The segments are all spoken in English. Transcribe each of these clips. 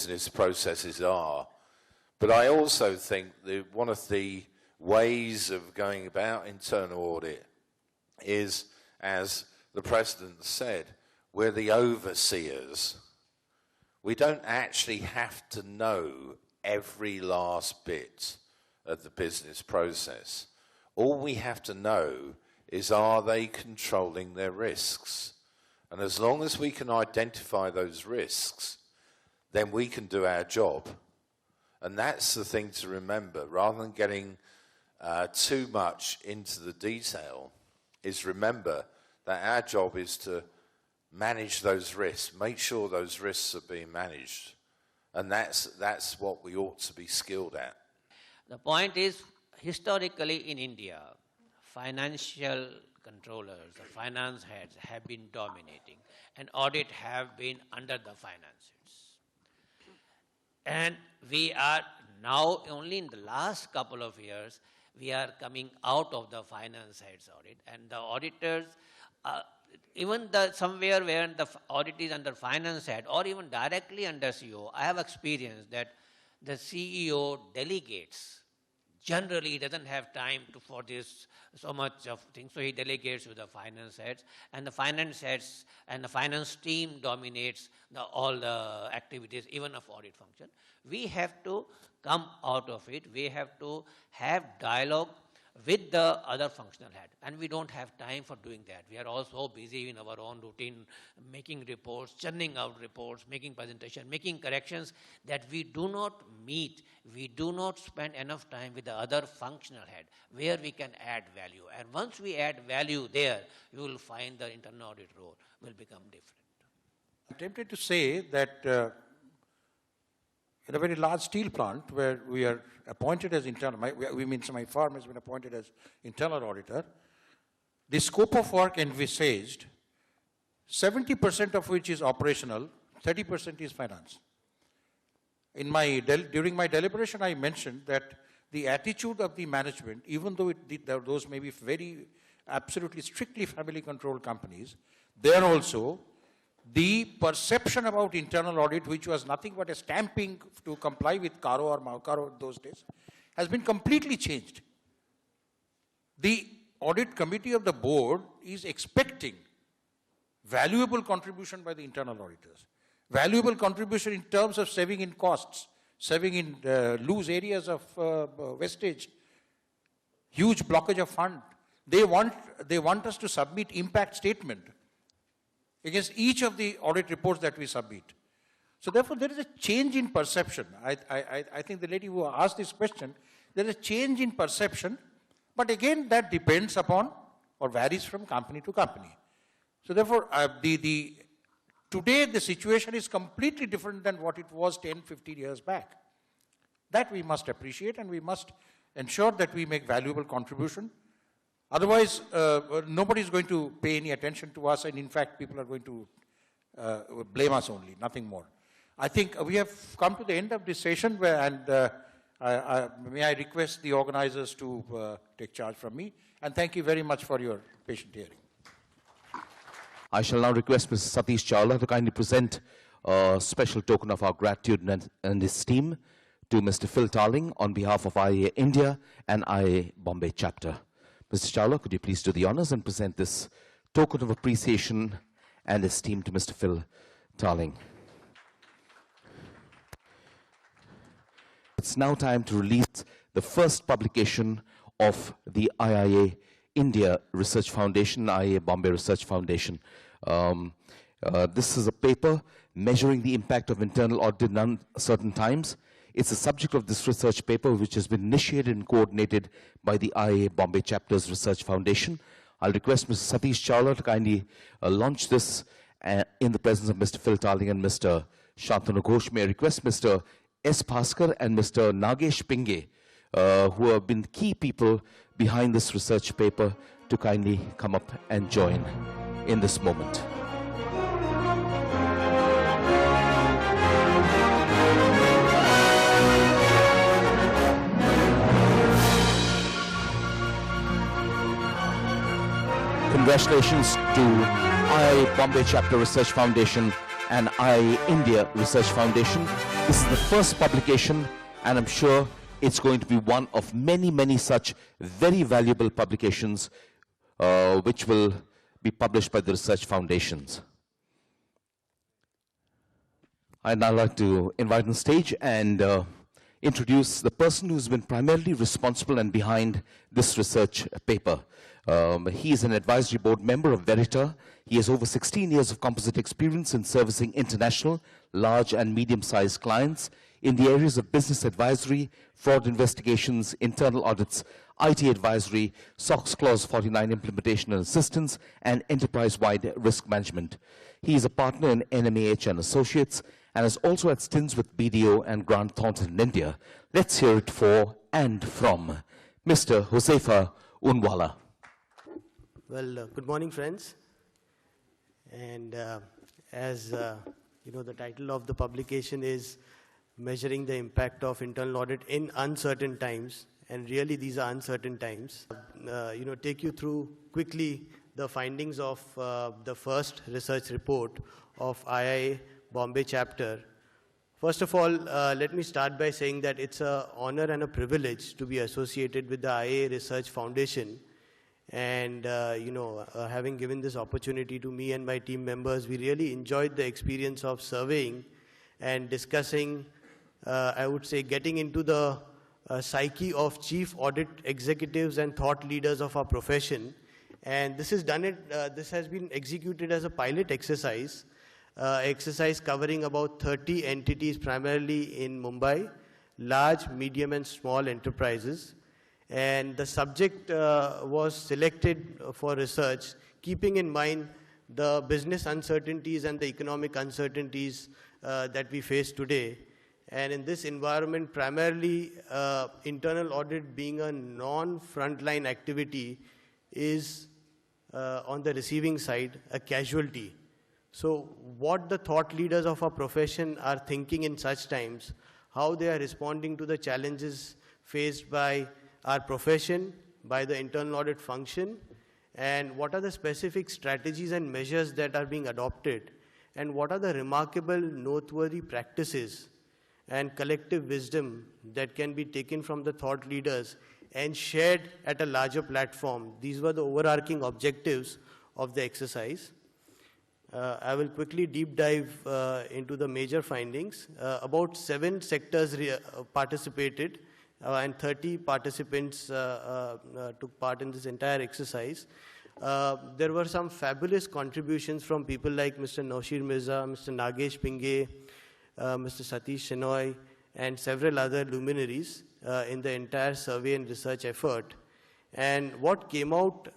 business processes are. But I also think that one of the ways of going about internal audit is, as the President said, we're the overseers. We don't actually have to know every last bit of the business process. All we have to know is, are they controlling their risks? And as long as we can identify those risks, then we can do our job. And that's the thing to remember, rather than getting too much into the detail, is remember that our job is to manage those risks, make sure those risks are being managed. And that's what we ought to be skilled at. The point is, historically in India, financial controllers, the finance heads have been dominating, and audit have been under the finance heads. And we are now, only in the last couple of years, we are coming out of the finance heads audit, and the auditors, even somewhere where the audit is under finance head or even directly under CEO, I have experienced that the CEO delegates. Generally, he doesn't have time for this so much of things, so he delegates to the finance heads, and the finance heads and the finance team dominates all the activities, even of audit function. We have to come out of it. We have to have dialogue with the other functional head, and we don't have time for doing that. We are all so busy in our own routine, making reports, churning out reports, making presentation, making corrections, that we do not meet, we do not spend enough time with the other functional head where we can add value. And once we add value there, you will find the internal audit role will become different. I'm tempted to say that in a very large steel plant where we are appointed as internal, my firm has been appointed as internal auditor, the scope of work envisaged, 70% of which is operational, 30% is finance. During my deliberation, I mentioned that the attitude of the management, even though those may be very absolutely strictly family controlled companies, there also the perception about internal audit, which was nothing but a stamping to comply with Caro or Maucaro those days, has been completely changed. The audit committee of the board is expecting valuable contribution by the internal auditors. Valuable contribution in terms of saving in costs, saving in loose areas of wastage, huge blockage of fund. They want us to submit impact statement against each of the audit reports that we submit. So therefore, there is a change in perception. I think the lady who asked this question, there is a change in perception, but again, that depends upon or varies from company to company. So therefore, today the situation is completely different than what it was 10, 15 years back. That we must appreciate, and we must ensure that we make valuable contribution. Otherwise, nobody is going to pay any attention to us, and in fact, people are going to blame us only, nothing more. I think we have come to the end of this session, may I request the organizers to take charge from me, and thank you very much for your patient hearing. I shall now request Mr. Satish Chawla to kindly present a special token of our gratitude and esteem to Mr. Phil Tarling on behalf of IIA India and IIA Bombay chapter. Mr. Chawla, could you please do the honors and present this token of appreciation and esteem to Mr. Phil Tarling. It's now time to release the first publication of the IIA India Research Foundation, IIA Bombay Research Foundation. This is a paper measuring the impact of internal audit in uncertain times. It's the subject of this research paper, which has been initiated and coordinated by the IIA Bombay Chapter's Research Foundation. I'll request Mr. Satish Chawla to kindly launch this in the presence of Mr. Phil Tarling and Mr. Shantanu Ghosh. May I request Mr. S. Bhaskar and Mr. Nagesh Pinge, who have been key people behind this research paper, to kindly come up and join in this moment. Congratulations to IIA Bombay Chapter Research Foundation and IIA India Research Foundation This is the first publication, and I'm sure it's going to be one of many, many such very valuable publications which will be published by the research foundations. I'd now like to invite on stage and introduce the person who's been primarily responsible and behind this research paper. He is an advisory board member of Verita. He has over 16 years of composite experience in servicing international, large and medium-sized clients in the areas of business advisory, fraud investigations, internal audits, IT advisory, SOX Clause 49 implementation and assistance, and enterprise-wide risk management. He is a partner in NMAH and Associates, and has also had stints with BDO and Grant Thornton in India. Let's hear it for and from Mr. Huzaifa Unwala. Well, good morning, friends. And as you know, the title of the publication is Measuring the Impact of Internal Audit in Uncertain Times. And really, these are uncertain times. You know, take you through quickly the findings of the first research report of IIA Bombay chapter. First of all, let me start by saying that it's an honor and a privilege to be associated with the IIA Research Foundation. And, you know, having given this opportunity to me and my team members, we really enjoyed the experience of surveying and discussing, I would say, getting into the psyche of chief audit executives and thought leaders of our profession. And this has been executed as a pilot exercise covering about 30 entities, primarily in Mumbai, large, medium, and small enterprises. And the subject was selected for research, keeping in mind the business uncertainties and the economic uncertainties that we face today. And in this environment, primarily internal audit being a non-frontline activity is, on the receiving side, a casualty. So what the thought leaders of our profession are thinking in such times, how they are responding to the challenges faced by our profession, by the internal audit function, and what are the specific strategies and measures that are being adopted, and what are the remarkable, noteworthy practices and collective wisdom that can be taken from the thought leaders and shared at a larger platform. These were the overarching objectives of the exercise. I will quickly deep dive into the major findings. About 7 sectors participated, and 30 participants took part in this entire exercise. There were some fabulous contributions from people like Mr. Naushir Mirza, Mr. Nagesh Pinge, Mr. Satish Shenoy, and several other luminaries in the entire survey and research effort. And what came out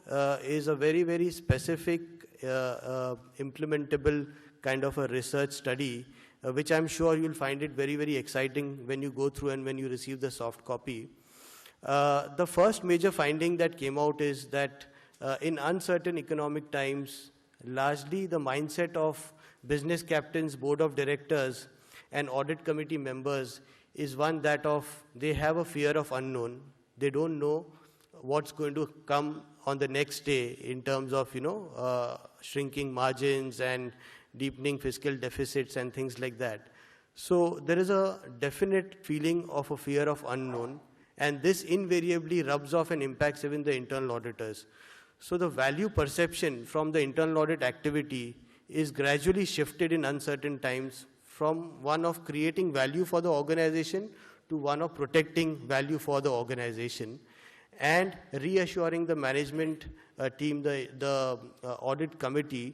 is a very, very specific, implementable kind of a research study, which I'm sure you'll find it very, very exciting when you go through and when you receive the soft copy. The first major finding that came out is that in uncertain economic times, largely the mindset of business captains, board of directors, and audit committee members is one that of they have a fear of unknown. They don't know what's going to come on the next day in terms of, you know, shrinking margins and deepening fiscal deficits and things like that. So there is a definite feeling of a fear of unknown, and this invariably rubs off and impacts even the internal auditors. So the value perception from the internal audit activity is gradually shifted in uncertain times from one of creating value for the organization to one of protecting value for the organization, and reassuring the management team, the audit committee,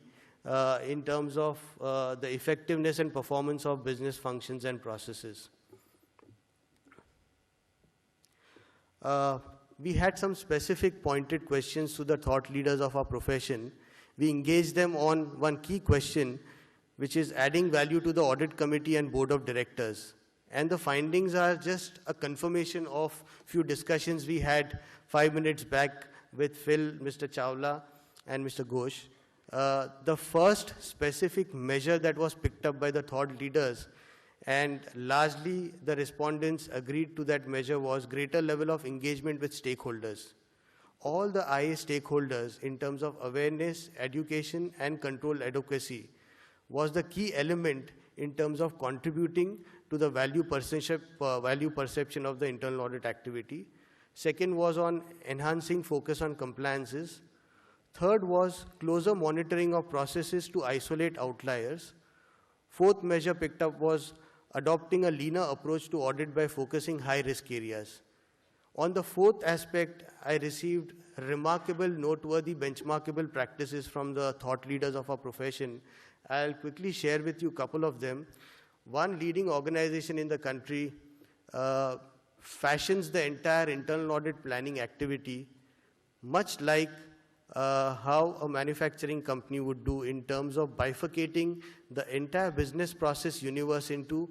in terms of the effectiveness and performance of business functions and processes. We had some specific pointed questions to the thought leaders of our profession. We engaged them on one key question, which is adding value to the audit committee and board of directors. And the findings are just a confirmation of few discussions we had 5 minutes back with Phil, Mr. Chawla, and Mr. Ghosh. The first specific measure that was picked up by the thought leaders, and largely the respondents agreed to that measure, was greater level of engagement with stakeholders. All the IA stakeholders, in terms of awareness, education, and control advocacy, was the key element in terms of contributing to the value perception of the internal audit activity. Second was on enhancing focus on compliances. Third was closer monitoring of processes to isolate outliers. Fourth measure picked up was adopting a leaner approach to audit by focusing high-risk areas. On the fourth aspect, I received remarkable, noteworthy, benchmarkable practices from the thought leaders of our profession. I'll quickly share with you a couple of them. One leading organization in the country fashions the entire internal audit planning activity much like how a manufacturing company would do in terms of bifurcating the entire business process universe into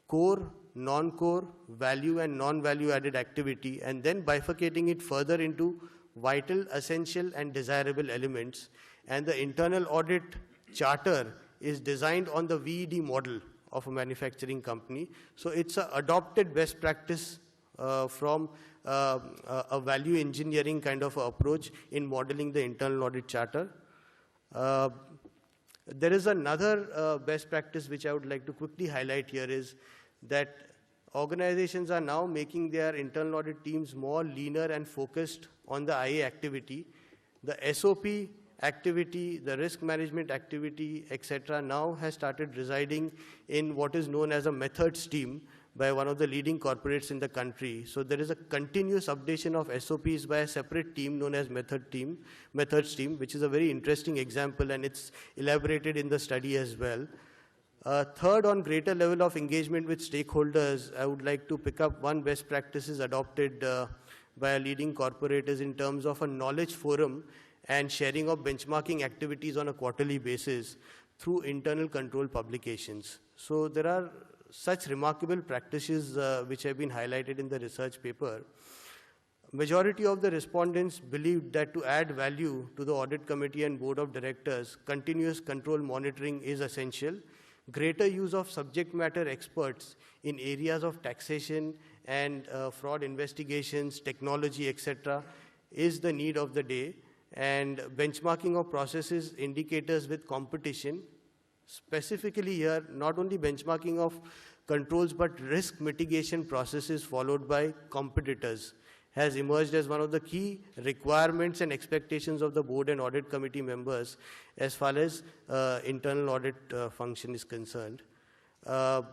core, non-core, value and non-value added activity, and then bifurcating it further into vital, essential and desirable elements. And the internal audit charter is designed on the VED model of a manufacturing company. So it's an adopted best practice from a value engineering kind of approach in modeling the internal audit charter. There is another best practice which I would like to quickly highlight here is that organizations are now making their internal audit teams more leaner and focused on the IA activity. The SOP activity, the risk management activity, etc., now has started residing in what is known as a methods team by one of the leading corporates in the country. So there is a continuous updation of SOPs by a separate team known as methods team, which is a very interesting example, and it's elaborated in the study as well. Third, on greater level of engagement with stakeholders, I would like to pick up one best practices adopted by a leading corporate is in terms of a knowledge forum and sharing of benchmarking activities on a quarterly basis through internal control publications. So there are such remarkable practices which have been highlighted in the research paper. Majority of the respondents believed that to add value to the audit committee and board of directors, continuous control monitoring is essential. Greater use of subject matter experts in areas of taxation and fraud investigations, technology, etc., is the need of the day. And benchmarking of processes, indicators with competition, specifically here, not only benchmarking of controls, but risk mitigation processes followed by competitors has emerged as one of the key requirements and expectations of the board and audit committee members as far as internal audit function is concerned. There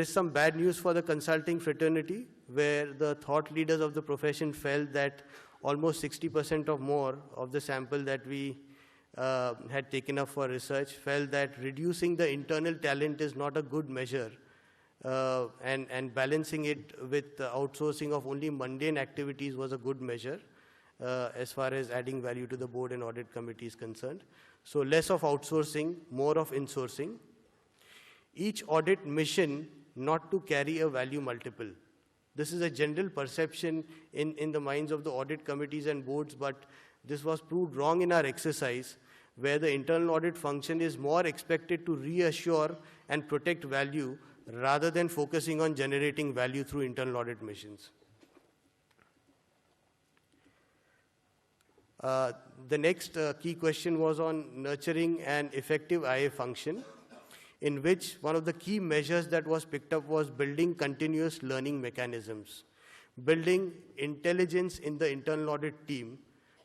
is some bad news for the consulting fraternity, where the thought leaders of the profession felt that almost 60% or more of the sample that we had taken up for research felt that reducing the internal talent is not a good measure, and balancing it with the outsourcing of only mundane activities was a good measure as far as adding value to the board and audit committee is concerned. So less of outsourcing, more of insourcing. Each audit mission not to carry a value multiple. This is a general perception in the minds of the audit committees and boards, but this was proved wrong in our exercise, where the internal audit function is more expected to reassure and protect value rather than focusing on generating value through internal audit missions. The next key question was on nurturing an effective IA function, in which one of the key measures that was picked up was building continuous learning mechanisms, building intelligence in the internal audit team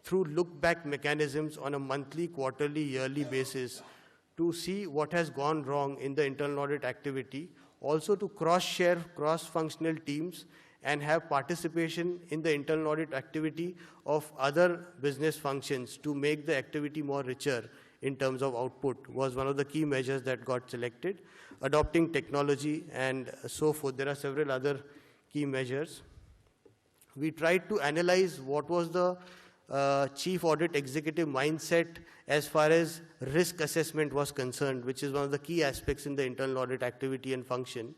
through look-back mechanisms on a monthly, quarterly, yearly basis to see what has gone wrong in the internal audit activity, also to cross-share cross-functional teams and have participation in the internal audit activity of other business functions to make the activity more richer in terms of output was one of the key measures that got selected. Adopting technology and so forth. There are several other key measures. We tried to analyze what was the chief audit executive mindset as far as risk assessment was concerned, which is one of the key aspects in the internal audit activity and function.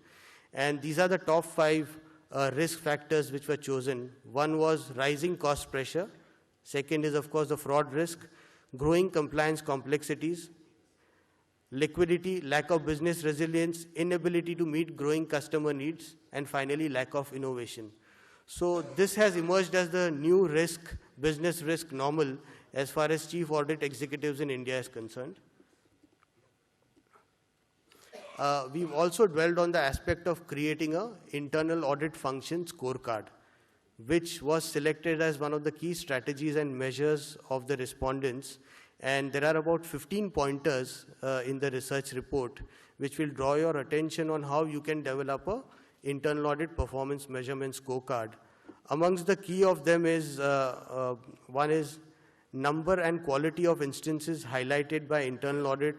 And these are the top 5 risk factors which were chosen. One was rising cost pressure. Second is, of course, the fraud risk. Growing compliance complexities, liquidity, lack of business resilience, inability to meet growing customer needs, and finally, lack of innovation. So this has emerged as the new risk, business risk normal, as far as chief audit executives in India is concerned. we've also dwelled on the aspect of creating an internal audit function scorecard, which was selected as one of the key strategies and measures of the respondents. And there are about 15 pointers in the research report, which will draw your attention on how you can develop an internal audit performance measurement scorecard. Amongst the key of them is, one is number and quality of instances highlighted by internal audit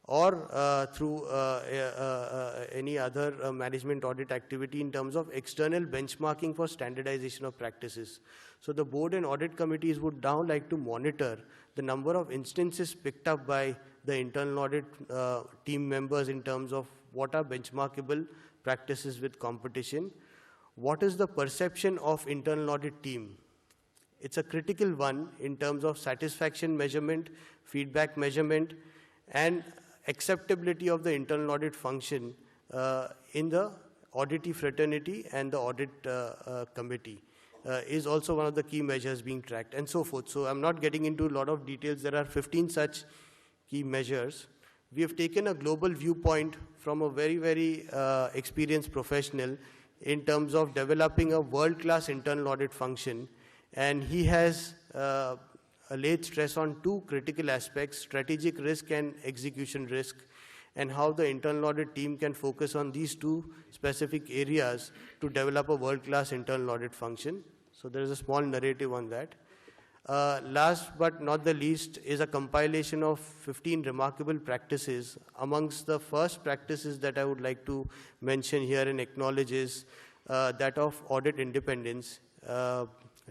or through any other management audit activity in terms of external benchmarking for standardization of practices. So the board and audit committees would now like to monitor the number of instances picked up by the internal audit team members in terms of what are benchmarkable practices with competition. What is the perception of internal audit team? It's a critical one in terms of satisfaction measurement, feedback measurement, and acceptability of the internal audit function in the auditee fraternity and the audit committee is also one of the key measures being tracked, and so forth. So I'm not getting into a lot of details. There are 15 such key measures. We have taken a global viewpoint from a very, very experienced professional in terms of developing a world-class internal audit function, and he has laid stress on two critical aspects: strategic risk and execution risk, and how the internal audit team can focus on these two specific areas to develop a world-class internal audit function. So there is a small narrative on that. Last but not the least is a compilation of 15 remarkable practices. Amongst the first practices that I would like to mention here and acknowledge is that of audit independence.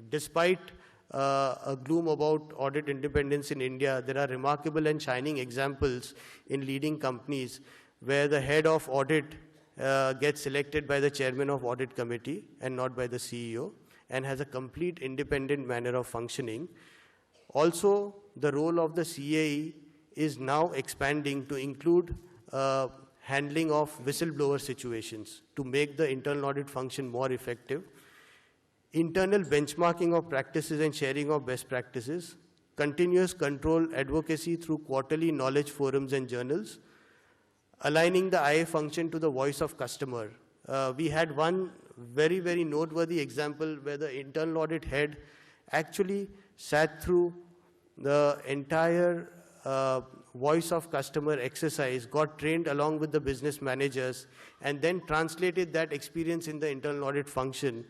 Despite a gloom about audit independence in India, there are remarkable and shining examples in leading companies where the head of audit gets selected by the chairman of audit committee and not by the CEO, and has a complete independent manner of functioning. Also, the role of the CAE is now expanding to include handling of whistleblower situations to make the internal audit function more effective. Internal benchmarking of practices and sharing of best practices, continuous control advocacy through quarterly knowledge forums and journals, aligning the IA function to the voice of customer. We had one very, very noteworthy example where the internal audit head actually sat through the entire voice of customer exercise, got trained along with the business managers, and then translated that experience in the internal audit function,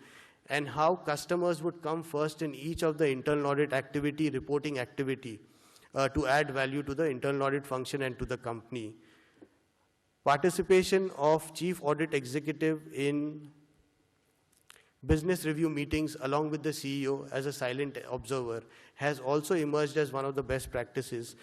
and how customers would come first in each of the internal audit activity, reporting activity, to add value to the internal audit function and to the company. Participation of chief audit executive in business review meetings along with the CEO as a silent observer has also emerged as one of the best practices,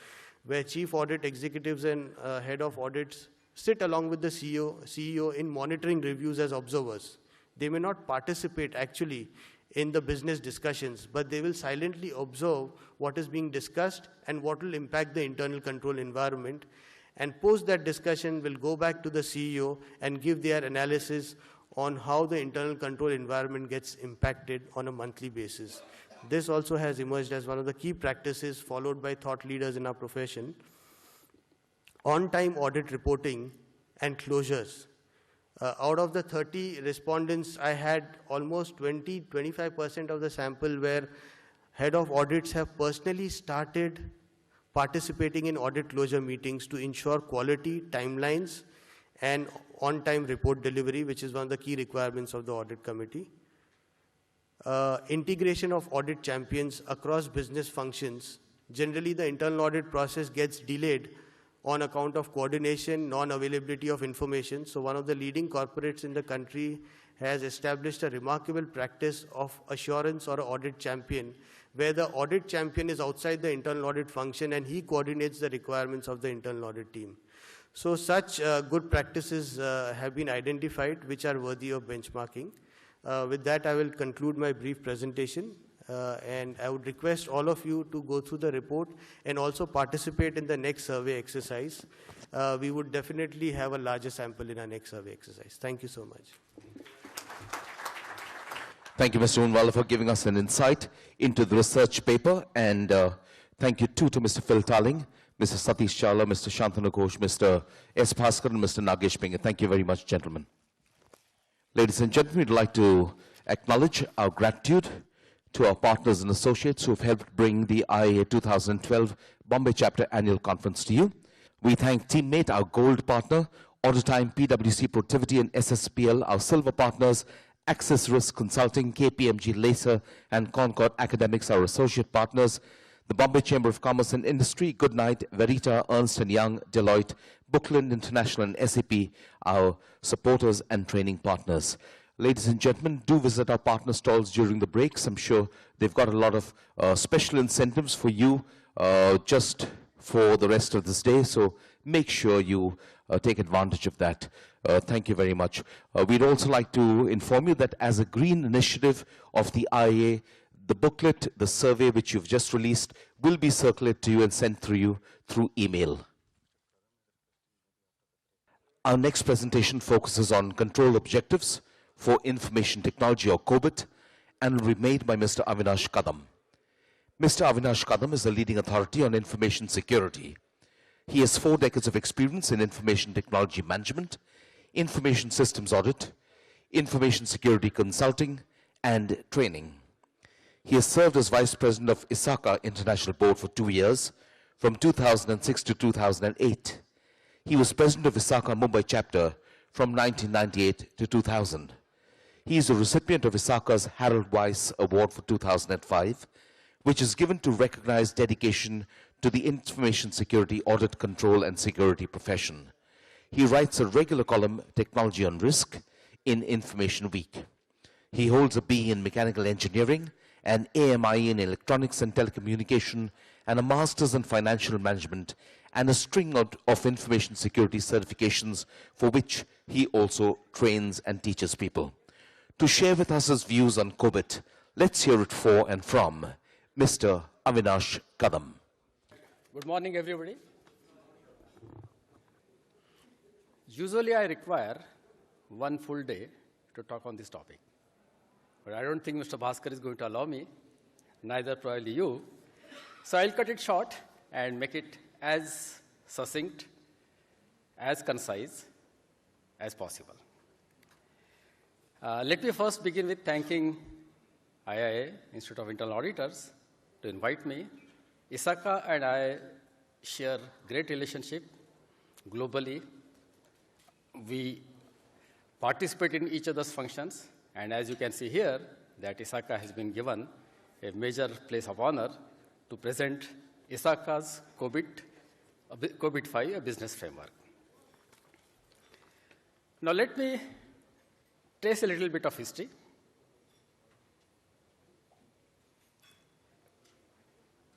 where chief audit executives and head of audits sit along with the CEO in monitoring reviews as observers. They may not participate actually in the business discussions, but they will silently observe what is being discussed and what will impact the internal control environment. And post that discussion will go back to the CEO and give their analysis on how the internal control environment gets impacted on a monthly basis. This also has emerged as one of the key practices followed by thought leaders in our profession. On-time audit reporting and closures. Out of the 30 respondents, I had almost 25% of the sample where head of audits have personally started participating in audit closure meetings to ensure quality, timelines, and on-time report delivery, which is one of the key requirements of the audit committee. Integration of audit champions across business functions. Generally, the internal audit process gets delayed on account of coordination, non-availability of information. So one of the leading corporates in the country has established a remarkable practice of assurance or audit champion, where the audit champion is outside the internal audit function and he coordinates the requirements of the internal audit team. So such good practices have been identified which are worthy of benchmarking. With that, I will conclude my brief presentation. And I would request all of you to go through the report and also participate in the next survey exercise. We would definitely have a larger sample in our next survey exercise. Thank you so much. Thank you, Mr. Unwala, for giving us an insight into the research paper, and thank you too to Mr. Phil Tarling, Mr. Satish Chawla, Mr. Shantanu Ghosh, Mr. S. Bhaskar, and Mr. Nagesh Pinga. Thank you very much, gentlemen. Ladies and gentlemen, we'd like to acknowledge our gratitude to our partners and associates who have helped bring the IIA 2012 Bombay Chapter Annual Conference to you. We thank Teammate, our gold partner, Autotime, PwC Productivity, and SSPL, our silver partners, Access Risk Consulting, KPMG Laser, and Concord Academics, our associate partners, the Bombay Chamber of Commerce and Industry, Goodnight, Verita, Ernst & Young, Deloitte, Bookland International, and SAP, our supporters and training partners. Ladies and gentlemen, do visit our partner stalls during the breaks. I'm sure they've got a lot of special incentives for you just for the rest of this day, so make sure you take advantage of that. Thank you very much. We'd also like to inform you that as a green initiative of the IIA, the booklet, the survey which you've just released, will be circulated to you and sent through you through email. Our next presentation focuses on control objectives for information technology, or COBIT, and will be made by Mr. Avinash Kadam. Mr. Avinash Kadam is a leading authority on information security. He has 4 decades of experience in information technology management, information systems audit, information security consulting, and training. He has served as Vice President of ISACA International Board for 2 years, from 2006 to 2008. He was President of ISACA Mumbai Chapter from 1998 to 2000. He is a recipient of ISACA's Harold Weiss Award for 2005, which is given to recognize dedication to the information security audit, control, and security profession. He writes a regular column, Technology on Risk, in Information Week. He holds a BE in Mechanical Engineering, an AMI in Electronics and Telecommunication, and a Master's in Financial Management, and a string of information security certifications for which he also trains and teaches people. To share with us his views on COBIT, let's hear it for and from Mr. Avinash Kadam. Good morning, everybody. Usually I require 1 full day to talk on this topic. But I don't think Mr. Bhaskar is going to allow me, neither probably you. So I'll cut it short and make it as succinct, as concise as possible. Let me first begin with thanking IIA, Institute of Internal Auditors, to invite me. ISACA and I share great relationship globally. We participate in each other's functions, and as you can see here, that ISACA has been given a major place of honor to present ISACA's COBIT 5, a business framework. Now let me trace a little bit of history.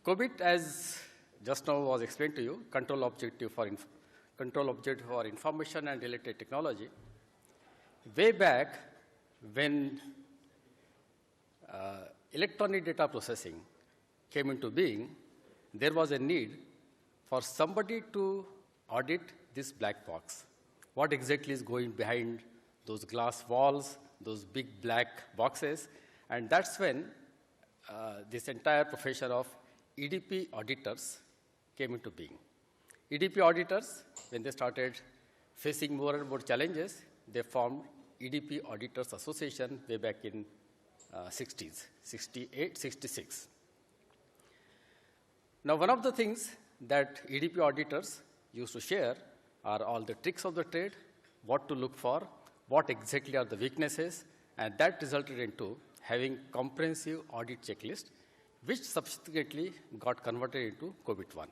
COBIT, as just now was explained to you, control objective for information and related technology. Way back when electronic data processing came into being, there was a need for somebody to audit this black box. What exactly is going behind those glass walls, those big black boxes? And that's when this entire profession of EDP auditors came into being. EDP auditors, when they started facing more and more challenges, they formed EDP Auditors Association way back in 60s, 68, 66. Now, one of the things that EDP auditors used to share are all the tricks of the trade, what to look for, what exactly are the weaknesses, and that resulted into having comprehensive audit checklist, which subsequently got converted into COBIT 1.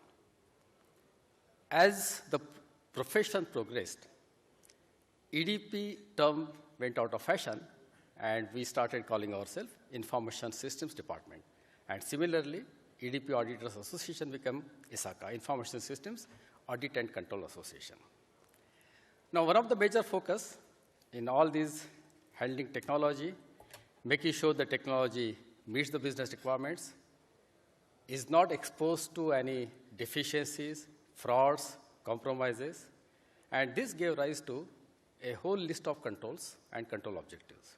As the profession progressed, EDP term went out of fashion, and we started calling ourselves Information Systems Department. And similarly, EDP Auditors Association became ISACA, Information Systems Audit and Control Association. Now, one of the major focus in all these handling technology, making sure the technology meets the business requirements, is not exposed to any deficiencies, frauds, compromises, and this gave rise to a whole list of controls and control objectives.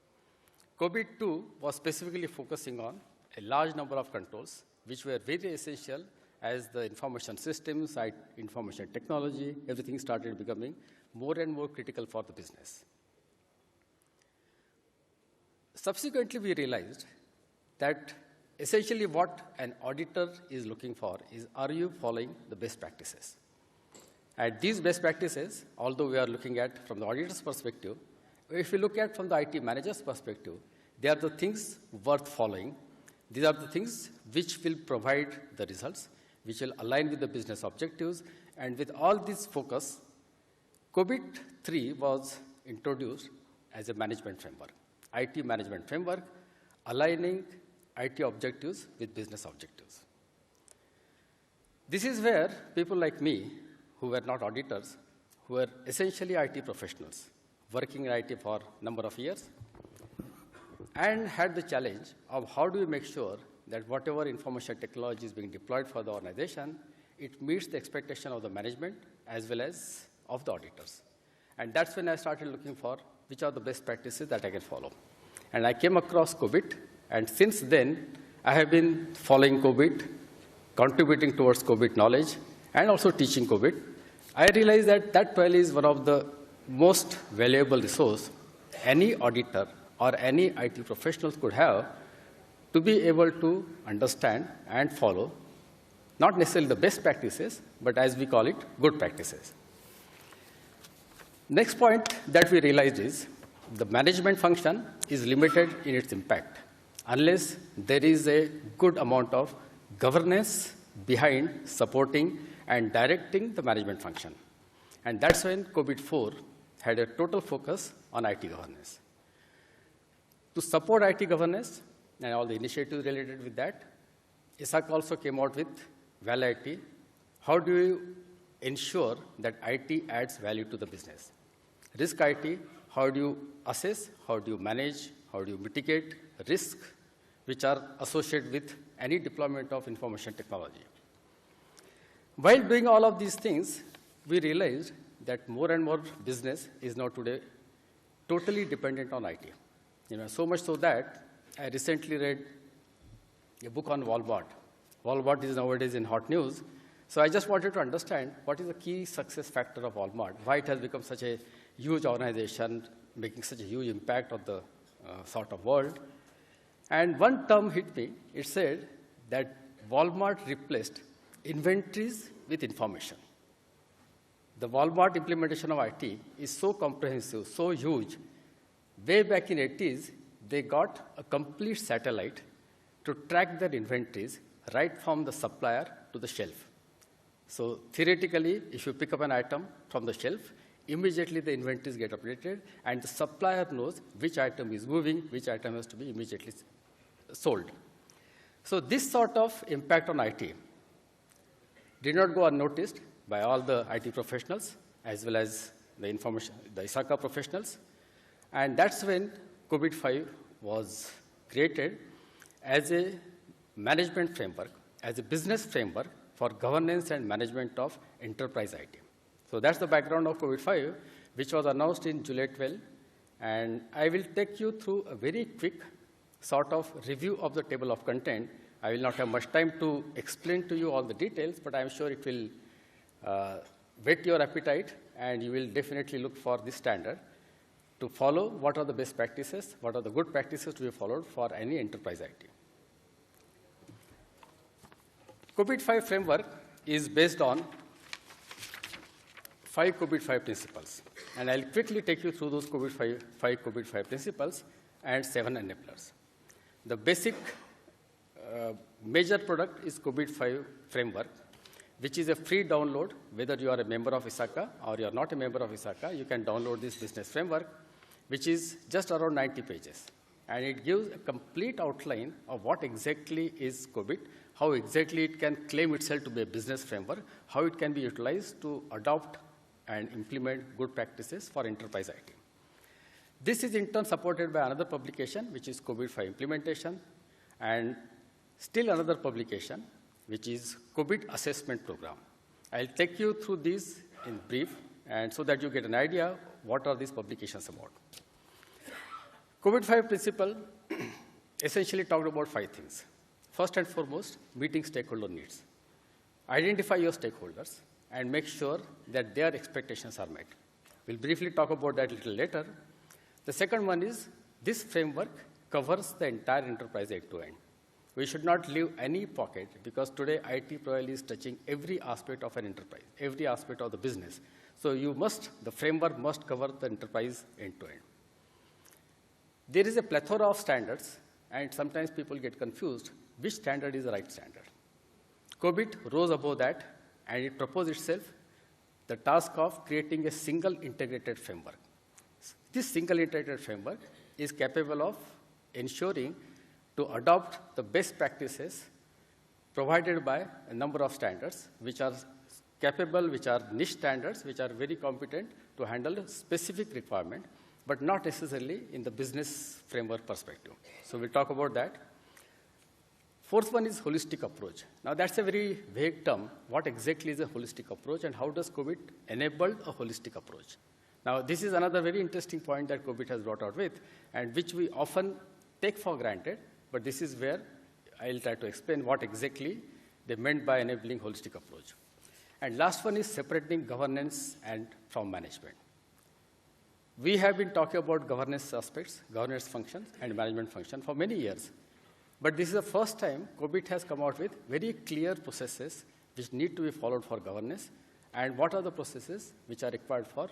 COBIT 2 was specifically focusing on a large number of controls which were very essential as the information systems, information technology, everything started becoming more and more critical for the business. Subsequently, we realized that essentially what an auditor is looking for is, are you following the best practices? And these best practices, although we are looking at from the auditor's perspective, if you look at from the IT manager's perspective, they are the things worth following. These are the things which will provide the results, which will align with the business objectives. And with all this focus, COBIT 3 was introduced as a management framework, IT management framework, aligning IT objectives with business objectives. This is where people like me, who were not auditors, who were essentially IT professionals, working in IT for a number of years, and had the challenge of how do we make sure that whatever information technology is being deployed for the organization, it meets the expectation of the management as well as of the auditors. And that's when I started looking for which are the best practices that I can follow. And I came across COBIT, and since then, I have been following COBIT, contributing towards COBIT knowledge, and also teaching COBIT. I realized that that probably is one of the most valuable resource any auditor or any IT professionals could have to be able to understand and follow, not necessarily the best practices, but as we call it, good practices. Next point that we realized is the management function is limited in its impact unless there is a good amount of governance behind supporting and directing the management function. And that's when COBIT 4 had a total focus on IT governance. To support IT governance and all the initiatives related with that, ISACA also came out with Value IT. How do you ensure that IT adds value to the business? Risk IT, how do you assess, how do you manage, how do you mitigate risk which are associated with any deployment of information technology? While doing all of these things, we realized that more and more business is now today totally dependent on IT. So much so that I recently read a book on Walmart. Walmart is nowadays in hot news. So I just wanted to understand what is the key success factor of Walmart, why it has become such a huge organization, making such a huge impact on the sort of world. And one term hit me. It said that Walmart replaced inventories with information. The Walmart implementation of IT is so comprehensive, so huge. Way back in the 80s, they got a complete satellite to track their inventories right from the supplier to the shelf. So theoretically, if you pick up an item from the shelf, immediately the inventories get updated, and the supplier knows which item is moving, which item has to be immediately sold. So this sort of impact on IT did not go unnoticed by all the IT professionals as well as the ISACA professionals. And that's when COBIT 5 was created as a management framework, as a business framework for governance and management of enterprise IT. So that's the background of COBIT 5, which was announced in July 12. And I will take you through a very quick sort of review of the table of content. I will not have much time to explain to you all the details, but I'm sure it will whet your appetite, and you will definitely look for this standard to follow what are the best practices, what are the good practices to be followed for any enterprise IT. COBIT 5 framework is based on 5 COBIT 5 principles. And I'll quickly take you through those 5 COBIT 5 principles and 7 enablers. The basic major product is COBIT 5 framework, which is a free download. Whether you are a member of ISACA or you are not a member of ISACA, you can download this business framework, which is just around 90 pages. And it gives a complete outline of what exactly is COBIT, how exactly it can claim itself to be a business framework, how it can be utilized to adopt and implement good practices for enterprise IT. This is in turn supported by another publication, which is COBIT 5 implementation, and still another publication, which is COBIT assessment program. I'll take you through these in brief, and so that you get an idea what are these publications about. COBIT 5 principle essentially talked about 5 things. First and foremost, meeting stakeholder needs. identify your stakeholders, and make sure that their expectations are met. We'll briefly talk about that a little later. The second one is this framework covers the entire enterprise end-to-end. We should not leave any pocket because today IT probably is touching every aspect of an enterprise, every aspect of the business. So the framework must cover the enterprise end-to-end. There is a plethora of standards, and sometimes people get confused which standard is the right standard. COBIT rose above that, and it proposed itself the task of creating a single integrated framework. This single integrated framework is capable of ensuring to adopt the best practices provided by a number of standards, which are capable, which are niche standards, which are very competent to handle a specific requirement, but not necessarily in the business framework perspective. So we'll talk about that. Fourth one is holistic approach. Now that's a very vague term. What exactly is a holistic approach, and how does COBIT enable a holistic approach? Now this is another very interesting point that COBIT has brought out with, and which we often take for granted, but this is where I'll try to explain what exactly they meant by enabling holistic approach. And last one is separating governance and from management. We have been talking about governance aspects, governance functions, and management function for many years. But this is the first time COBIT has come out with very clear processes which need to be followed for governance, and what are the processes which are required for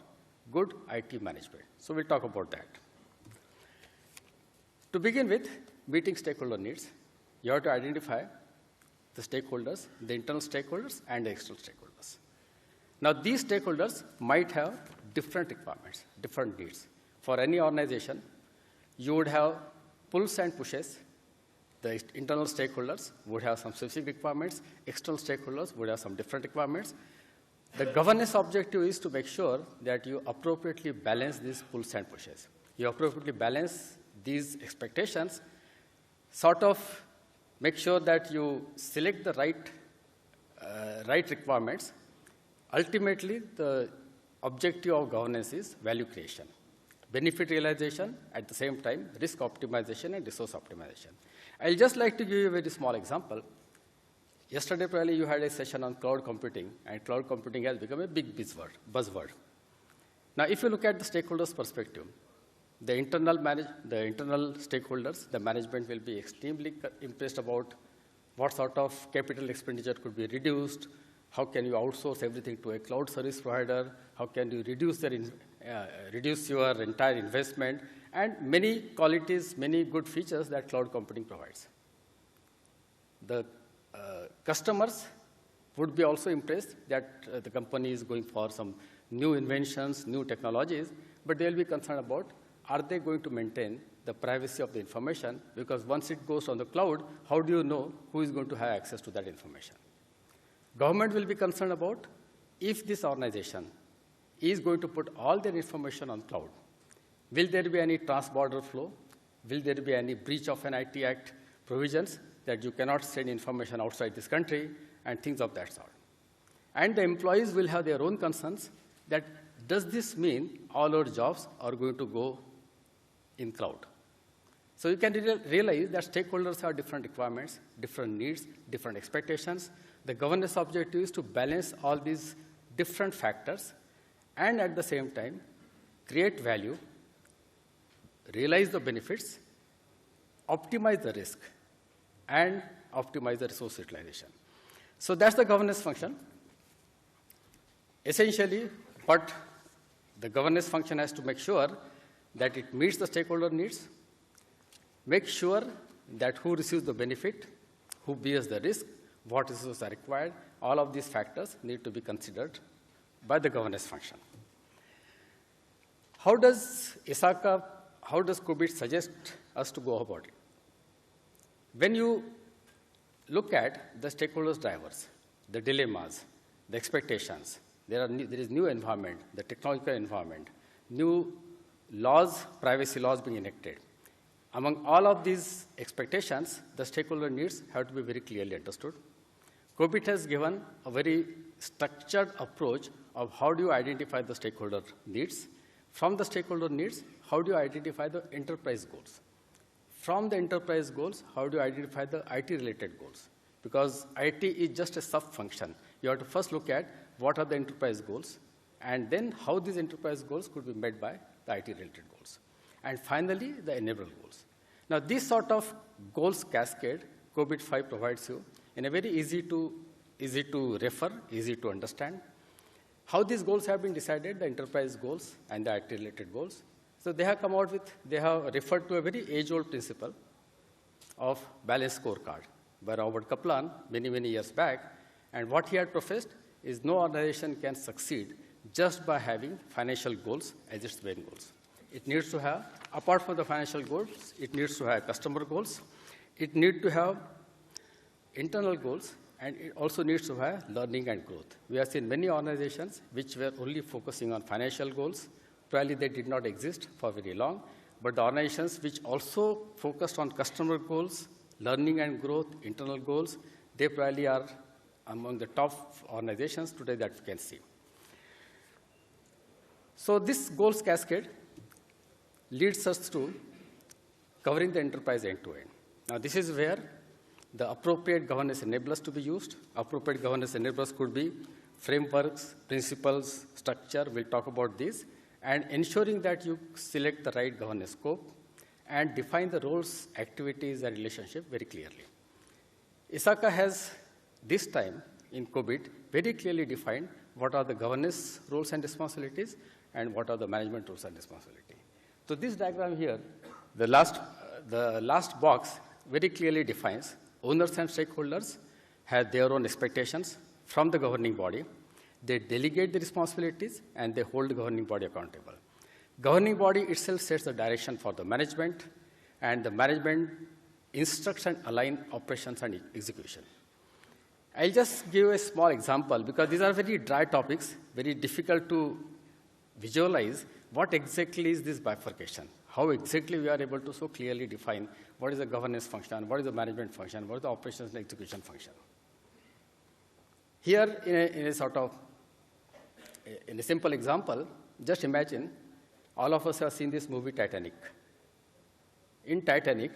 good IT management. So we'll talk about that. To begin with, meeting stakeholder needs, you have to identify the stakeholders, the internal stakeholders, and the external stakeholders. Now, these stakeholders might have different requirements, different needs. For any organization, you would have pulls and pushes. The internal stakeholders would have some specific requirements. External stakeholders would have some different requirements. The governance objective is to make sure that you appropriately balance these pulls and pushes. You appropriately balance these expectations, sort of make sure that you select the right requirements. Ultimately, the objective of governance is value creation, benefit realization, at the same time, risk optimization and resource optimization. I'll just like to give you a very small example. Yesterday, probably you had a session on cloud computing, and cloud computing has become a big buzzword. Now, if you look at the stakeholders' perspective, the internal stakeholders, the management will be extremely impressed about what sort of capital expenditure could be reduced, how can you outsource everything to a cloud service provider, how can you reduce your entire investment, and many qualities, many good features that cloud computing provides. The customers would be also impressed that the company is going for some new inventions, new technologies, but they'll be concerned about, are they going to maintain the privacy of the information? Because once it goes on the cloud, how do you know who is going to have access to that information? Government will be concerned about if this organization is going to put all their information on cloud. Will there be any trans-border flow? Will there be any breach of an IT Act provisions that you cannot send information outside this country, and things of that sort? And the employees will have their own concerns that, does this mean all our jobs are going to go in cloud? So you can realize that stakeholders have different requirements, different needs, different expectations. The governance objective is to balance all these different factors and at the same time create value, realize the benefits, optimize the risk, and optimize the resource utilization. So that's the governance function. Essentially, but the governance function has to make sure that it meets the stakeholder needs, make sure that who receives the benefit, who bears the risk, what resources are required. All of these factors need to be considered by the governance function. How does COBIT suggest us to go about it? When you look at the stakeholders' drivers, the dilemmas, the expectations, there is new environment, the technological environment, new laws, privacy laws being enacted. Among all of these expectations, the stakeholder needs have to be very clearly understood. COBIT has given a very structured approach of how do you identify the stakeholder needs. From the stakeholder needs, how do you identify the enterprise goals? From the enterprise goals, how do you identify the IT-related goals? because IT is just a sub-function. You have to first look at what are the enterprise goals, and then how these enterprise goals could be met by the IT-related goals. And finally, the enable goals. Now, this sort of goals cascade, COBIT 5 provides you in a very easy to refer, easy to understand. How these goals have been decided, the enterprise goals and the IT-related goals. So they have come out with, they have referred to a very age-old principle of balanced scorecard by Robert Kaplan many, many years back. And what he had professed is no organization can succeed just by having financial goals as its main goals. It needs to have, apart from the financial goals, it needs to have customer goals. It needs to have internal goals, and it also needs to have learning and growth. We have seen many organizations which were only focusing on financial goals. Probably they did not exist for very long, but the organizations which also focused on customer goals, learning and growth, internal goals, they probably are among the top organizations today that we can see. So this goals cascade leads us to covering the enterprise end-to-end. Now, this is where the appropriate governance enablers to be used. Appropriate governance enablers could be frameworks, principles, structure. We'll talk about these. And ensuring that you select the right governance scope and define the roles, activities, and relationship very clearly. ISACA has, this time in COBIT, very clearly defined what are the governance roles and responsibilities and what are the management roles and responsibilities. So this diagram here, the last box very clearly defines owners and stakeholders have their own expectations from the governing body. They delegate the responsibilities, and they hold the governing body accountable. Governing body itself sets the direction for the management, and the management instructs and aligns operations and execution. I'll just give a small example, because these are very dry topics, very difficult to visualize what exactly is this bifurcation, how exactly we are able to so clearly define what is the governance function, what is the management function, what is the operations and execution function. Here, in a simple example, just imagine all of us have seen this movie Titanic. In Titanic,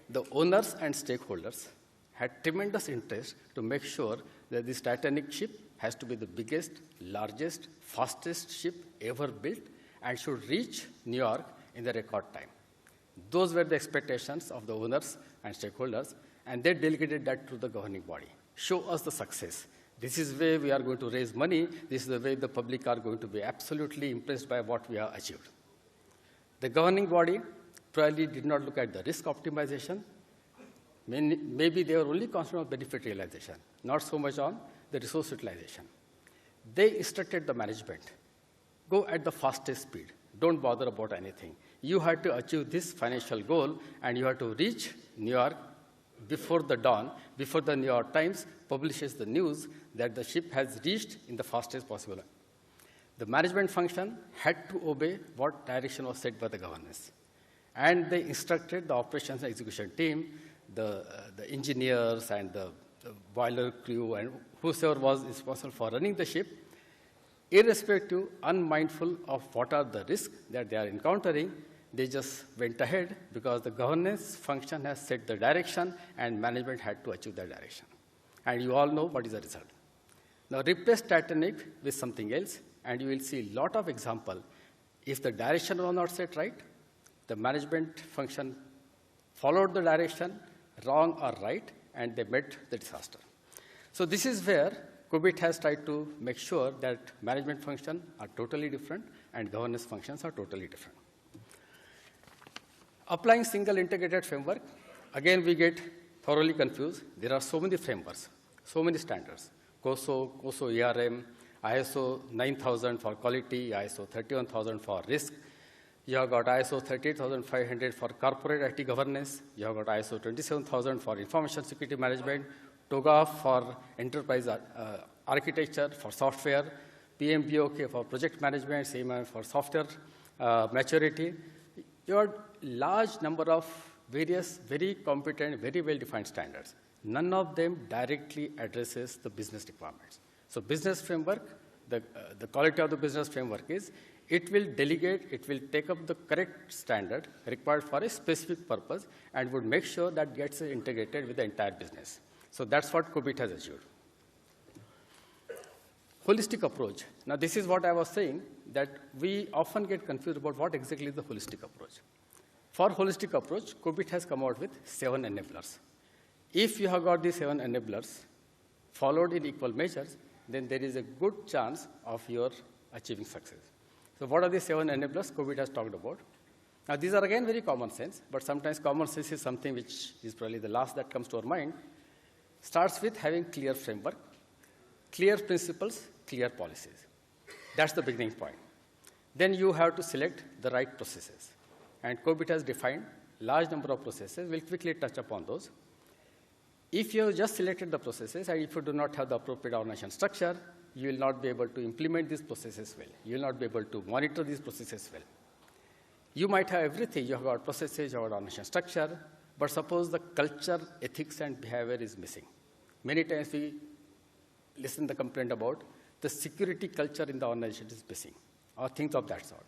the owners and stakeholders had tremendous interest to make sure that this Titanic ship has to be the biggest, largest, fastest ship ever built and should reach New York in the record time. Those were the expectations of the owners and stakeholders, and they delegated that to the governing body. Show us the success. This is where we are going to raise money. This is the way the public are going to be absolutely impressed by what we have achieved. The governing body probably did not look at the risk optimization. Maybe they were only concerned on benefit realization, not so much on the resource utilization. They instructed the management, go at the fastest speed. Don't bother about anything. You have to achieve this financial goal, and you have to reach New York before the dawn, before the New York Times publishes the news that the ship has reached in the fastest possible way. The management function had to obey what direction was set by the governance. And they instructed the operations and execution team, the engineers and the boiler crew and whoever was responsible for running the ship, irrespective, unmindful of what are the risks that they are encountering, they just went ahead because the governance function has set the direction and management had to achieve that direction. And you all know what is the result. Now replace Titanic with something else, and you will see a lot of examples. If the direction was not set right, the management function followed the direction, wrong or right, and they met the disaster. So this is where COBIT has tried to make sure that management functions are totally different and governance functions are totally different. Applying single integrated framework, again we get thoroughly confused. There are so many frameworks, so many standards. COSO ERM, ISO 9000 for quality, ISO 31000 for risk. You have got ISO 38500 for corporate IT governance. You have got ISO 27000 for information security management, TOGAF for enterprise architecture for software, PMBOK for project management, same for software maturity. You have large number of various, very competent, very well-defined standards. None of them directly addresses the business requirements. So business framework, the quality of the business framework is, it will delegate, it will take up the correct standard required for a specific purpose and would make sure that gets integrated with the entire business. So that's what COBIT has achieved. Holistic approach. Now, this is what I was saying, that we often get confused about what exactly is the holistic approach. For holistic approach, COBIT has come out with 7 enablers. If you have got these 7 enablers followed in equal measures, then there is a good chance of your achieving success. So what are the 7 enablers COBIT has talked about? Now, these are again very common sense, but sometimes common sense is something which is probably the last that comes to our mind. Starts with having clear framework, clear principles, clear policies. That's the beginning point. Then you have to select the right processes. And COBIT has defined large number of processes. We'll quickly touch upon those. If you have just selected the processes, and if you do not have the appropriate organization structure, you will not be able to implement these processes well. You will not be able to monitor these processes well. You might have everything. You have got processes, you have got organization structure, but suppose the culture, ethics, and behavior is missing. Many times we listen to the complaint about the security culture in the organization is missing, or things of that sort.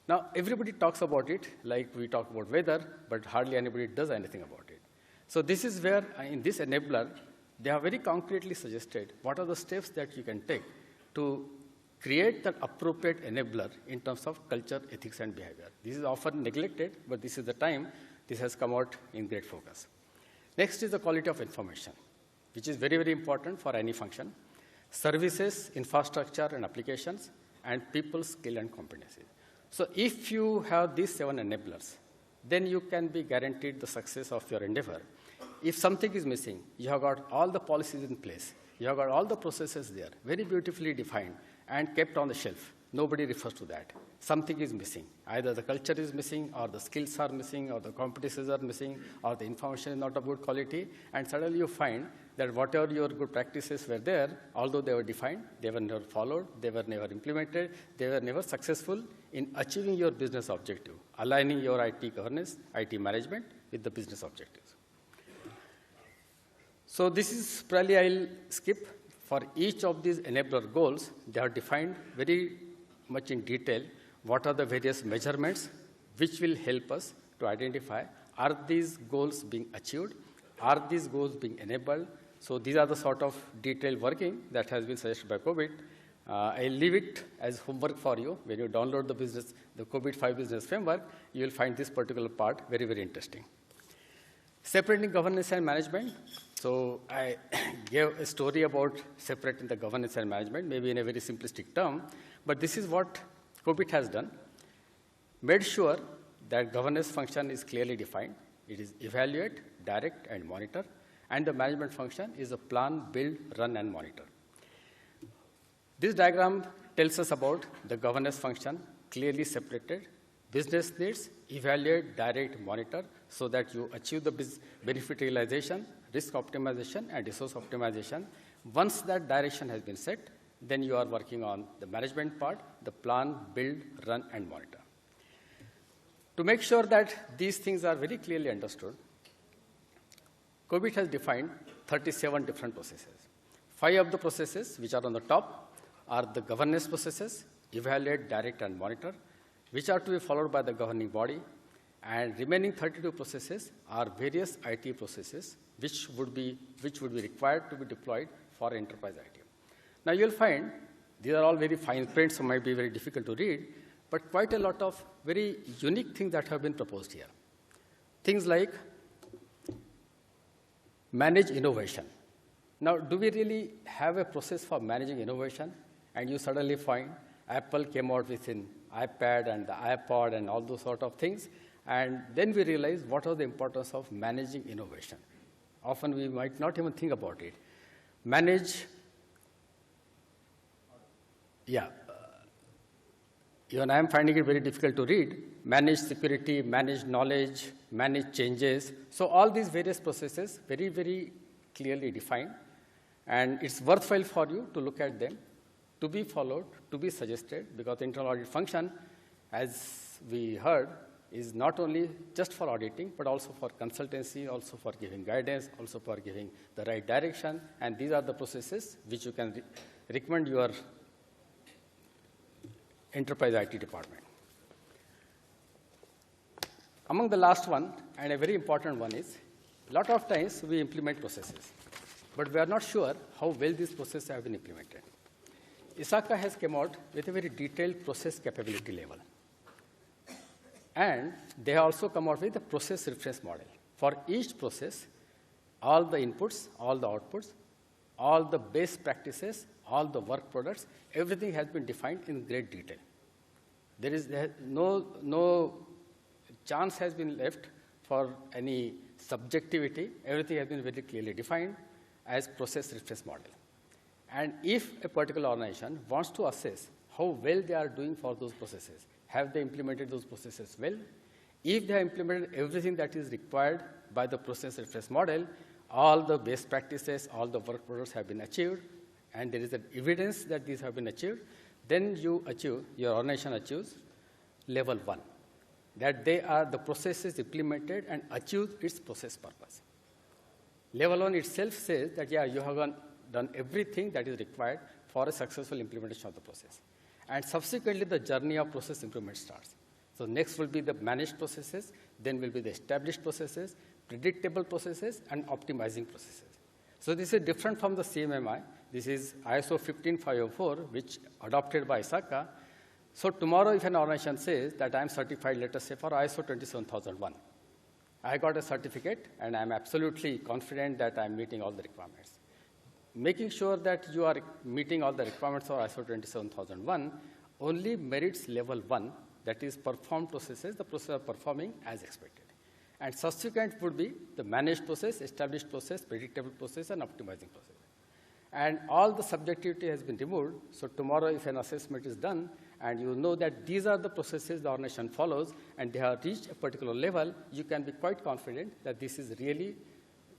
Now, everybody talks about it like we talk about weather, but hardly anybody does anything about it. So this is where, in this enabler, they have very concretely suggested what are the steps that you can take to create the appropriate enabler in terms of culture, ethics, and behavior. This is often neglected, but this is the time this has come out in great focus. Next is the quality of information, which is very, very important for any function. Services, infrastructure, and applications, and people's skill and competencies. So if you have these 7 enablers, then you can be guaranteed the success of your endeavor. If something is missing, you have got all the policies in place, you have got all the processes there, very beautifully defined and kept on the shelf. Nobody refers to that. Something is missing. Either the culture is missing, or the skills are missing, or the competencies are missing, or the information is not of good quality, and suddenly you find that whatever your good practices were there, although they were defined, they were never followed, they were never implemented, they were never successful in achieving your business objective, aligning your IT governance, IT management with the business objectives. So this is probably I'll skip. For each of these enabler goals, they are defined very much in detail what are the various measurements which will help us to identify are these goals being achieved, are these goals being enabled. So these are the sort of detailed working that has been suggested by COBIT. I'll leave it as homework for you. When you download the COBIT 5 business framework, you will find this particular part very, very interesting. Separating governance and management. So I gave a story about separating the governance and management, maybe in a very simplistic term, but this is what COBIT has done. Made sure that governance function is clearly defined. It is evaluate, direct, and monitor. And the management function is a plan, build, run, and monitor. This diagram tells us about the governance function, clearly separated. Business needs, evaluate, direct, monitor, so that you achieve the benefit realization, risk optimization, and resource optimization. Once that direction has been set, then you are working on the management part, the plan, build, run, and monitor. To make sure that these things are very clearly understood, COBIT has defined 37 different processes. 5 of the processes, which are on the top, are the governance processes, evaluate, direct, and monitor, which are to be followed by the governing body. And remaining 32 processes are various IT processes which would be required to be deployed for enterprise IT. Now you'll find these are all very fine print, so might be very difficult to read, but quite a lot of very unique things that have been proposed here. Things like manage innovation. Now, do we really have a process for managing innovation? And you suddenly find Apple came out with an iPad and the iPod and all those sort of things. And then we realize what was the importance of managing innovation. Often we might not even think about it. Manage, even I am finding it very difficult to read. Manage security, manage knowledge, manage changes. So all these various processes, very, very clearly defined. And it's worthwhile for you to look at them, to be followed, to be suggested, because the internal audit function, as we heard, is not only just for auditing, but also for consultancy, also for giving guidance, also for giving the right direction. And these are the processes which you can recommend your enterprise IT department. Among the last one, and a very important one, is a lot of times we implement processes. but we are not sure how well these processes have been implemented. ISACA has come out with a very detailed process capability level. And they have also come out with a process reference model. For each process, all the inputs, all the outputs, all the best practices, all the work products, everything has been defined in great detail. There is no chance has been left for any subjectivity. Everything has been very clearly defined as process reference model. And if a particular organization wants to assess how well they are doing for those processes, have they implemented those processes well? If they have implemented everything that is required by the process reference model, all the best practices, all the work products have been achieved, and there is evidence that these have been achieved, then your organization achieves level 1, that the processes implemented and achieved its process purpose. Level 1 itself says that, yeah, you have done everything that is required for a successful implementation of the process. And subsequently, the journey of process improvement starts. So next will be the managed processes, then will be the established processes, predictable processes, and optimizing processes. So this is different from the CMMI. This is ISO 15504, which adopted by ISACA. So tomorrow, if an organization says that I'm certified, let us say, for ISO 27001, I got a certificate, and I'm absolutely confident that I'm meeting all the requirements. Making sure that you are meeting all the requirements for ISO 27001 only merits level 1, that is performed processes, the process are performing as expected. And subsequent would be the managed process, established process, predictable process, and optimizing process. And all the subjectivity has been removed, so tomorrow if an assessment is done, and you know that these are the processes the organization follows, and they have reached a particular level, you can be quite confident that this is really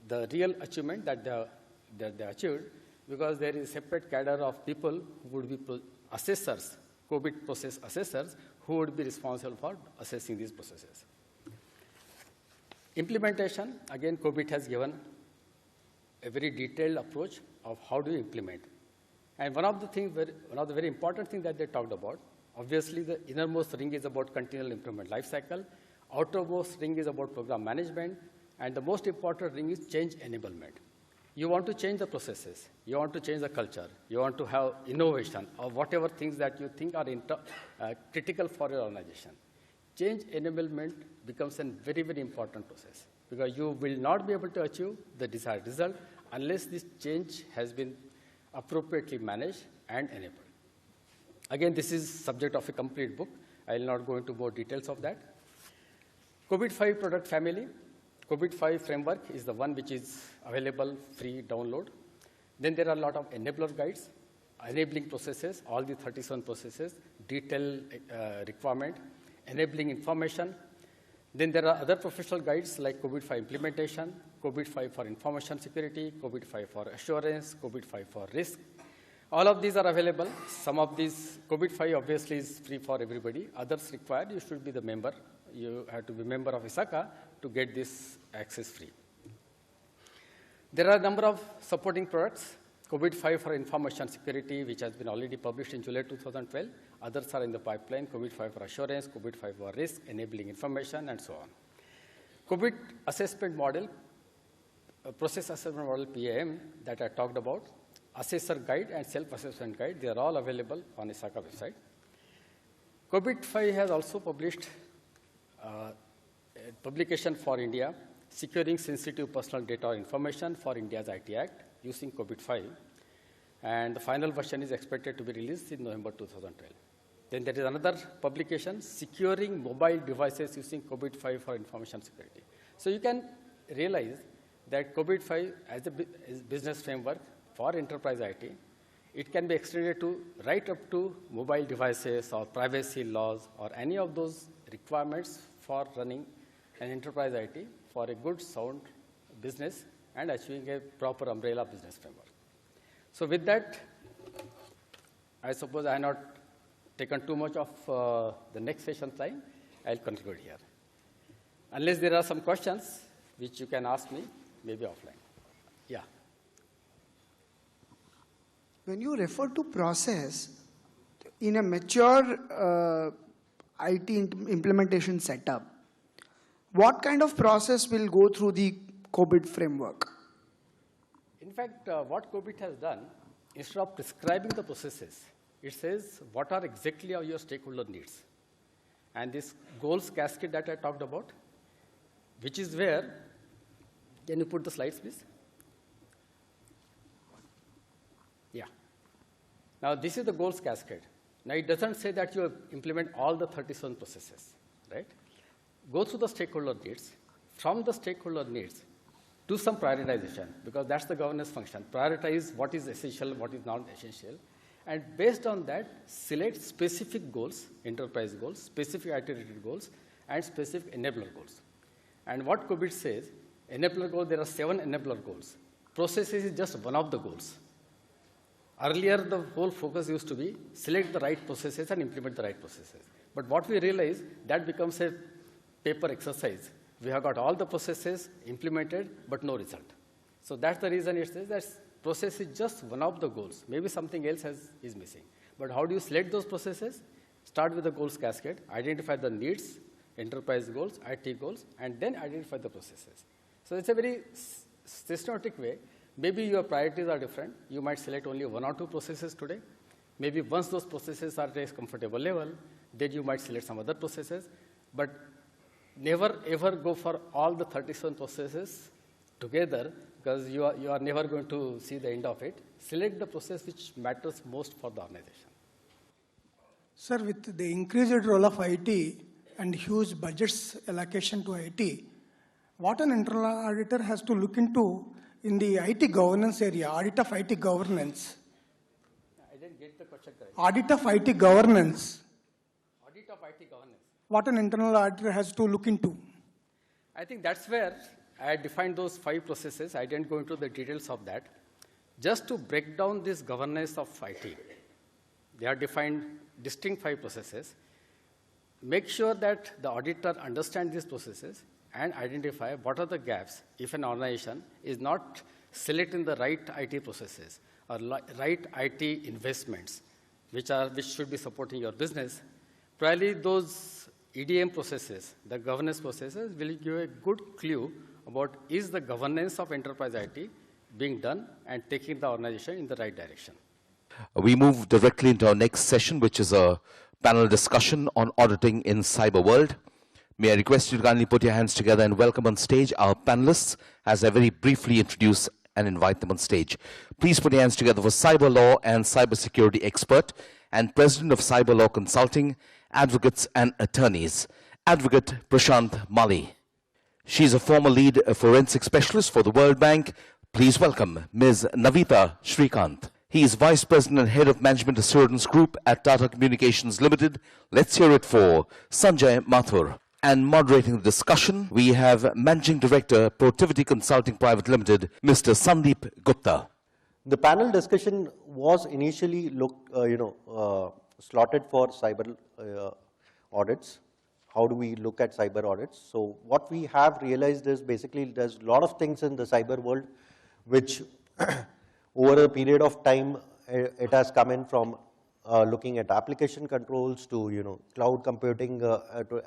the real achievement that they achieved, because there is a separate cadre of people who would be assessors, COVID process assessors, who would be responsible for assessing these processes. Implementation, again, COVID has given a very detailed approach of how do you implement. And one of the very important things that they talked about, obviously the innermost ring is about continual improvement life cycle, outermost ring is about program management, and the most important ring is change enablement. You want to change the processes, you want to change the culture, you want to have innovation, or whatever things that you think are critical for your organization. Change enablement becomes a very, very important process, because you will not be able to achieve the desired result unless this change has been appropriately managed and enabled. Again, this is subject of a complete book. I will not go into more details of that. COVID-5 product family. COVID-5 framework is the one which is available, free download. Then there are a lot of enabler guides, enabling processes, all the 37 processes, detailed requirement, enabling information. Then there are other professional guides like COVID-5 implementation, COVID-5 for information security, COVID-5 for assurance, COVID-5 for risk. All of these are available. Some of these, COVID-5 obviously is free for everybody. Others required, you should be the member. You have to be a member of ISACA to get this access free. There are a number of supporting products. COVID-5 for information security, which has been already published in July 2012. Others are in the pipeline, COVID-5 for assurance, COVID-5 for risk, enabling information, and so on. COVID assessment model, process assessment model, PAM, that I talked about, assessor guide and self-assessment guide, they are all available on ISACA website. COVID-5 has also published a publication for India, Securing Sensitive Personal Data or Information for India's IT Act, using COVID-5. And the final version is expected to be released in November 2012. Then there is another publication, Securing Mobile Devices Using COVID-5 for Information Security. So you can realize that COVID-5 as a business framework for enterprise IT, it can be extended to right up to mobile devices or privacy laws or any of those requirements for running an enterprise IT for a good, sound business and achieving a proper umbrella business framework. So with that, I suppose I have not taken too much of the next session's time. I'll conclude here. Unless there are some questions which you can ask me, maybe offline. Yeah. When you refer to process, in a mature IT implementation setup, what kind of process will go through the COVID framework? In fact, what COBIT has done, instead of prescribing the processes, it says what are exactly your stakeholder needs. And this goals cascade that I talked about, which is where, can you put the slides, please? Yeah. Now, this is the goals cascade. Now, it doesn't say that you implement all the 37 processes, right? Go through the stakeholder needs. From the stakeholder needs, do some prioritization, because that's the governance function. Prioritize what is essential, what is not essential. And based on that, select specific goals, enterprise goals, specific IT-related goals, and specific enabler goals. And what COBIT says, enabler goals, there are 7 enabler goals. Processes is just one of the goals. Earlier, the whole focus used to be select the right processes and implement the right processes. But what we realize, that becomes a paper exercise. We have got all the processes implemented, but no result. So that's the reason it says that process is just one of the goals. Maybe something else is missing. But how do you select those processes? Start with the goals cascade, identify the needs, enterprise goals, IT goals, and then identify the processes. So it's a very systematic way. Maybe your priorities are different. You might select only 1 or 2 processes today. Maybe once those processes are at a comfortable level, then you might select some other processes. But never ever go for all the 37 processes together, because you are never going to see the end of it. Select the process which matters most for the organization. Sir, with the increased role of IT and huge budgets allocation to IT, what an internal auditor has to look into in the IT governance area, audit of IT governance. I didn't get the question correct. Audit of IT governance. Audit of IT governance. What an internal auditor has to look into. I think that's where I defined those 5 processes. I didn't go into the details of that. Just to break down this governance of IT, they are defined distinct 5 processes. Make sure that the auditor understands these processes and identify what are the gaps if an organization is not selecting the right IT processes or right IT investments, which should be supporting your business. Probably those EDM processes, the governance processes, will give you a good clue about is the governance of enterprise IT being done and taking the organization in the right direction. We move directly into our next session, which is a panel discussion on auditing in cyber world. May I request you to kindly put your hands together and welcome on stage our panelists as I very briefly introduce and invite them on stage. Please put your hands together for cyber law and cybersecurity expert and president of Cyber Law Consulting, Advocates and Attorneys, Advocate Prashant Mali. She is a former lead forensic specialist for the World Bank. Please welcome Ms. Navita Shrikant. He is Vice President and Head of Management Assurance Group at Tata Communications Limited. Let's hear it for Sanjay Mathur. And moderating the discussion, we have Managing Director, Protivity Consulting Private Limited, Mr. Sandeep Gupta. The panel discussion was initially slotted for cyber audits. How do we look at cyber audits? So what we have realized is basically there's a lot of things in the cyber world which over a period of time it has come in from looking at application controls to cloud computing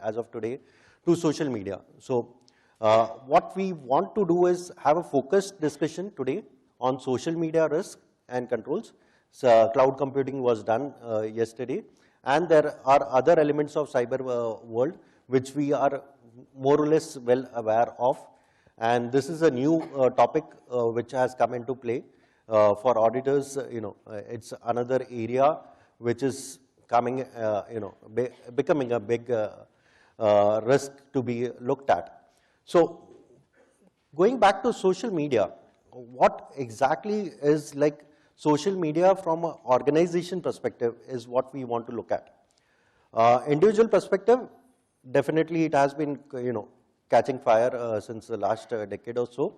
as of today to social media. So what we want to do is have a focused discussion today on social media risk and controls. So cloud computing was done yesterday, and there are other elements of cyber world which we are more or less well aware of. And this is a new topic which has come into play for auditors. It's another area which is coming, becoming a big risk to be looked at. So going back to social media, what exactly is like social media from an organization perspective is what we want to look at. Individual perspective, definitely it has been catching fire since the last decade or so,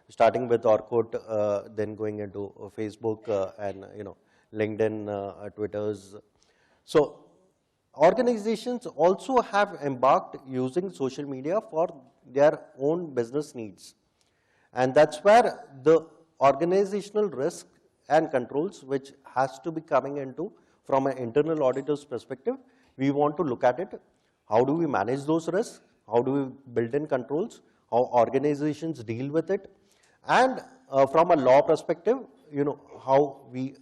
starting with Orkut, then going into Facebook and LinkedIn, Twitters. So organizations also have embarked using social media for their own business needs. And that's where the organizational risk and controls which has to be coming into from an internal auditor's perspective, we want to look at it. How do we manage those risks? How do we build in controls? How organizations deal with it? And from a law perspective, how we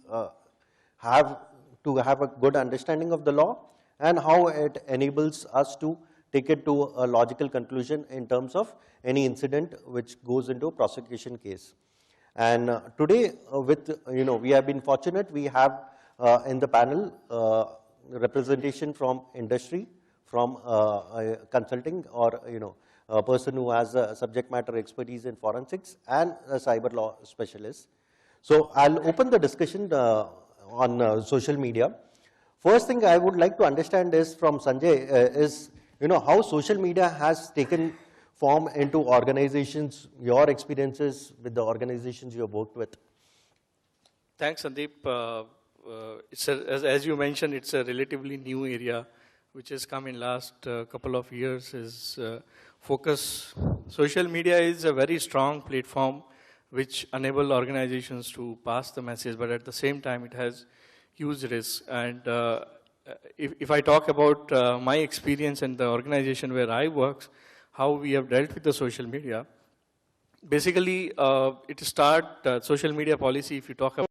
have to have a good understanding of the law and how it enables us to take it to a logical conclusion in terms of any incident which goes into a prosecution case. And today, we have been fortunate, we have in the panel representation from industry, from consulting, or a person who has a subject matter expertise in forensics, and a cyber law specialist. So I'll open the discussion on social media. First thing I would like to understand is from Sanjay is how social media has taken form into organizations, your experiences with the organizations you have worked with. Thanks, Sandeep. As you mentioned, it's a relatively new area which has come in last couple of years. Is focus. Social media is a very strong platform which enable organizations to pass the message, but at the same time it has huge risks. And if I talk about my experience in the organization where I work, how we have dealt with the social media, basically it social media policy, if you talk about